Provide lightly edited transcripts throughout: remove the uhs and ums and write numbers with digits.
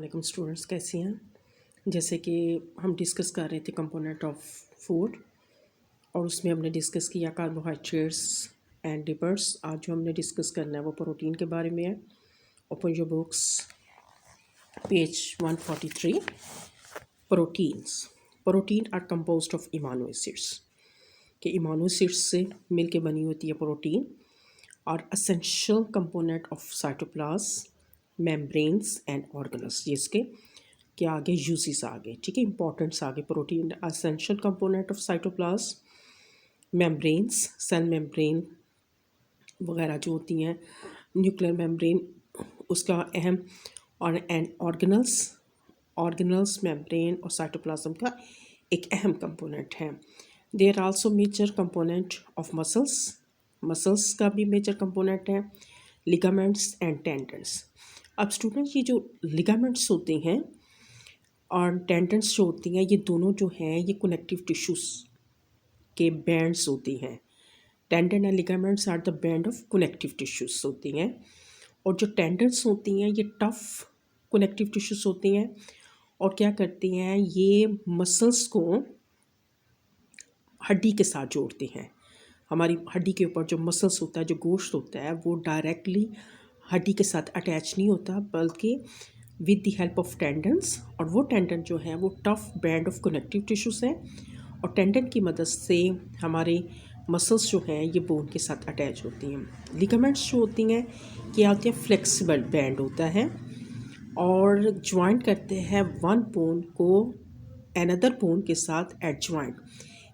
वालेकुम स्टूडेंट्स, कैसे हैं। जैसे कि हम डिस्कस कर रहे थे कंपोनेंट ऑफ फूड और उसमें हमने डिस्कस किया कार्बोहाइड्रेट्स एंड लिपिड्स। आज जो हमने डिस्कस करना है वो प्रोटीन के बारे में है। Open your books, page 143। Protein are composed of amino acids. कि इमानो एसिड्स से मिल के बनी होती है प्रोटीन और essential component of cytoplasm, membranes and organelles. जिसके के आगे यूजेस आ गए, ठीक है, इंपॉर्टेंट्स आ गए। Protein essential component of cytoplasm, membranes, cell membrane वगैरह जो होती हैं, न्यूक्लियर मेम्ब्रेन उसका अहम, और एंड ऑर्गेनल्स मेम्ब्रेन और साइटोप्लाज्म का एक अहम कंपोनेंट है। There also major component of muscles का भी मेजर कंपोनेंट है, लिगामेंट्स एंड टेंडन्स। अब स्टूडेंट्स, ये जो लिगामेंट्स होते हैं और टेंडन्स जो होती हैं, ये दोनों जो हैं ये कनेक्टिव टिश्यूज़ के बैंड्स होती हैं। Tendon and ligaments are the band of connective tissues होती हैं, और जो टेंडन्स होती हैं ये टफ कनेक्टिव टिश्यूज़ होती हैं। और क्या करती हैं, ये मसल्स को हड्डी के साथ जोड़ते हैं। हमारी हड्डी के ऊपर जो मसल्स होता है, जो गोश्त होता है, वो डायरेक्टली हड्डी के साथ अटैच नहीं होता, बल्कि with the help of tendons. और वो टेंडन जो है वो tough band of connective tissues है, और टेंडन की मदद से हमारे मसल्स जो हैं ये बोन के साथ अटैच होती हैं। लिगामेंट्स जो होती हैं क्या होती है, फ्लेक्सिबल बैंड होता है और ज्वाइंट करते हैं वन बोन को अनदर बोन के साथ एडज्वाइंट।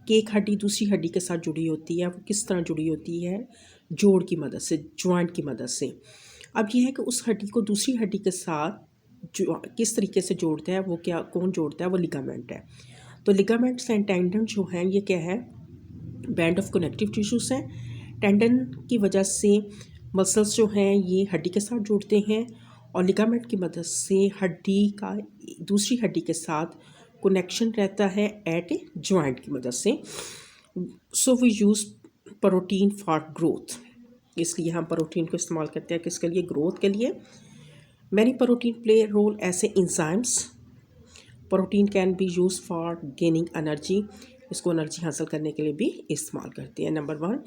कि एक हड्डी दूसरी हड्डी के साथ जुड़ी होती है, वो किस तरह जुड़ी होती है, जोड़ की मदद से, ज्वाइंट की मदद से। अब यह है कि उस हड्डी को दूसरी हड्डी के साथ जो किस तरीके से जोड़ता है, वो क्या कौन जोड़ता है, वो लिगामेंट है। तो लिगामेंट्स एंड टेंडन जो हैं ये क्या है, बैंड ऑफ कनेक्टिव टिश्यूज़ हैं। टेंडन की वजह से मसल्स जो हैं ये हड्डी के साथ जुड़ते हैं, और लिगामेंट की मदद से हड्डी का दूसरी हड्डी के साथ कनेक्शन रहता है एट ए जॉइंट की मदद से। So we use protein for growth, इसलिए हम प्रोटीन को इस्तेमाल करते हैं किसके लिए, ग्रोथ के लिए। मैनी प्रोटीन प्ले रोल ऐसे enzymes. Protein can be use for gaining energy, इसको एनर्जी हासिल करने के लिए भी इस्तेमाल करते हैं। Number 1,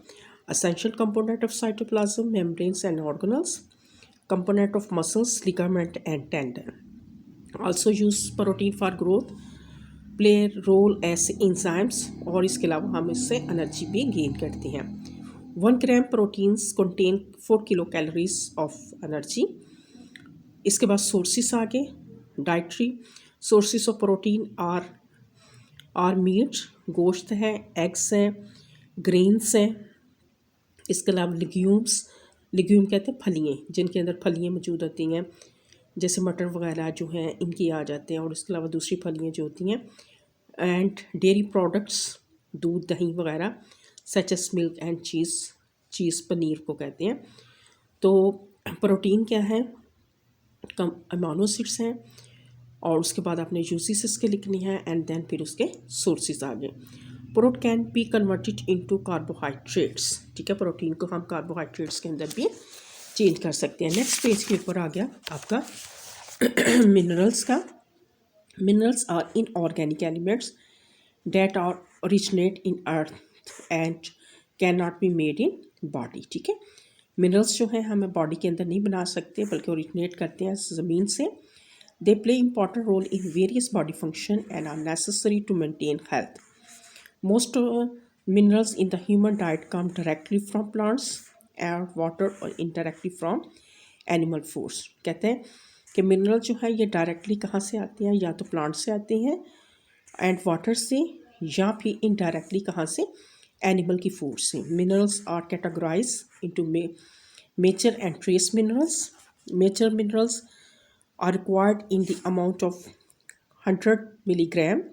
essential component of cytoplasm, membranes and organelles, component of muscles, ligament and tendon. Also use protein for growth, play role as enzymes, और इसके अलावा हम इससे एनर्जी भी गेन करते हैं। 1 gram proteins contain 4 kilo calories of energy. इसके बाद सोर्सेस आगे, dietary sources of protein are meat, गोश्त है, एग्स हैं, ग्रेन्स हैं। इसके अलावा लिग्यूम कहते हैं फलियाँ, जिनके अंदर फलियाँ मौजूद होती हैं, जैसे मटर वगैरह जो हैं इनकी आ जाते हैं, और इसके अलावा दूसरी फलियाँ जो होती हैं। एंड डेयरी प्रोडक्ट्स, दूध दही वगैरह, such as milk and cheese paneer को कहते हैं। तो प्रोटीन क्या है, कम अमाइनो एसिड्स हैं, और उसके बाद आपने यूजेस इसके लिखनी है, एंड देन फिर उसके सोर्सेज आ गए। Protein can be converted into carbohydrates, ठीक है, प्रोटीन को हम कार्बोहाइड्रेट्स के अंदर भी चेंज कर सकते हैं। नेक्स्ट पेज के ऊपर आ गया आपका मिनरल्स का। Minerals are inorganic elements that are originate in earth and can not be made in body, ठीक है। मिनरल्स जो हैं हमें बॉडी के अंदर नहीं बना सकते, बल्कि ओरिजिनेट करते हैं ज़मीन से। They play important role in various body function and are necessary to maintain health. Most minerals in the human diet come directly from plants, air, water or indirectly from animal foods. कहते हैं कि mineral जो है ये directly कहाँ से आते हैं, या तो प्लांट से आते हैं एंड वाटर से, या फिर इनडायरेक्टली कहाँ से, एनिमल की फूड से। Minerals are categorize into major and trace minerals. Major minerals are required in the amount of 100 milligram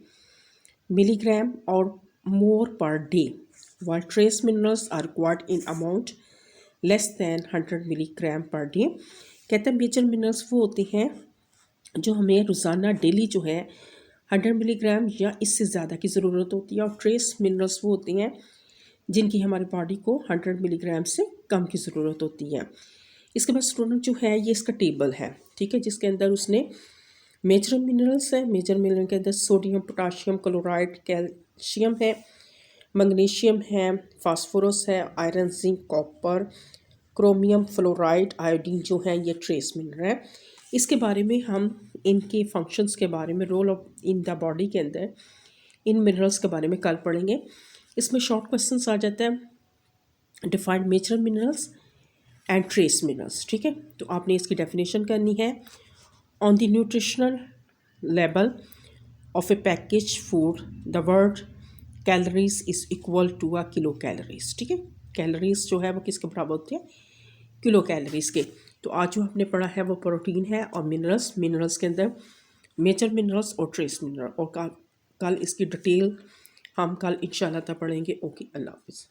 or more per day, while trace minerals are required in amount less than 100 milligram per day. कहते हैं major minerals वो होते हैं जो हमें रोज़ाना daily जो है 100 मिलीग्राम या इससे ज़्यादा की ज़रूरत होती है, और ट्रेस मिनरल्स वो होती हैं जिनकी हमारी बॉडी को 100 मिलीग्राम से कम की ज़रूरत होती है। इसके बाद स्टूडेंट जो है ये इसका टेबल है, ठीक है, जिसके अंदर उसने मेजर मिनरल्स हैं, मेजर मिनरल के अंदर सोडियम, पोटाशियम, क्लोराइड, कैल्शियम है, मैग्नीशियम है, फास्फोरस है, iron, zinc, copper, chromium, fluoride, iodine जो है ये ट्रेस मिनरल है। इसके बारे में हम इनके फंक्शंस के बारे में, role of in the body के अंदर इन मिनरल्स के बारे में कल पढ़ेंगे। इसमें शॉर्ट क्वेश्चंस आ जाता है, defined major minerals and trace minerals, ठीक है। तो आपने इसकी डेफिनेशन करनी है। On the nutritional level of a package food the word calories is equal to a kilo calories, ठीक है। कैलोरीज जो है वो किसके बराबर होती है, किलो कैलोरीज के। तो आज जो आपने पढ़ा है वो प्रोटीन है और मिनरल्स, मिनरल्स के अंदर मेजर मिनरल्स और ट्रेस मिनरल, और कल इसकी डिटेल हम कल इंशाल्लाह पढ़ेंगे। ओके, अल्लाह हाफिज़।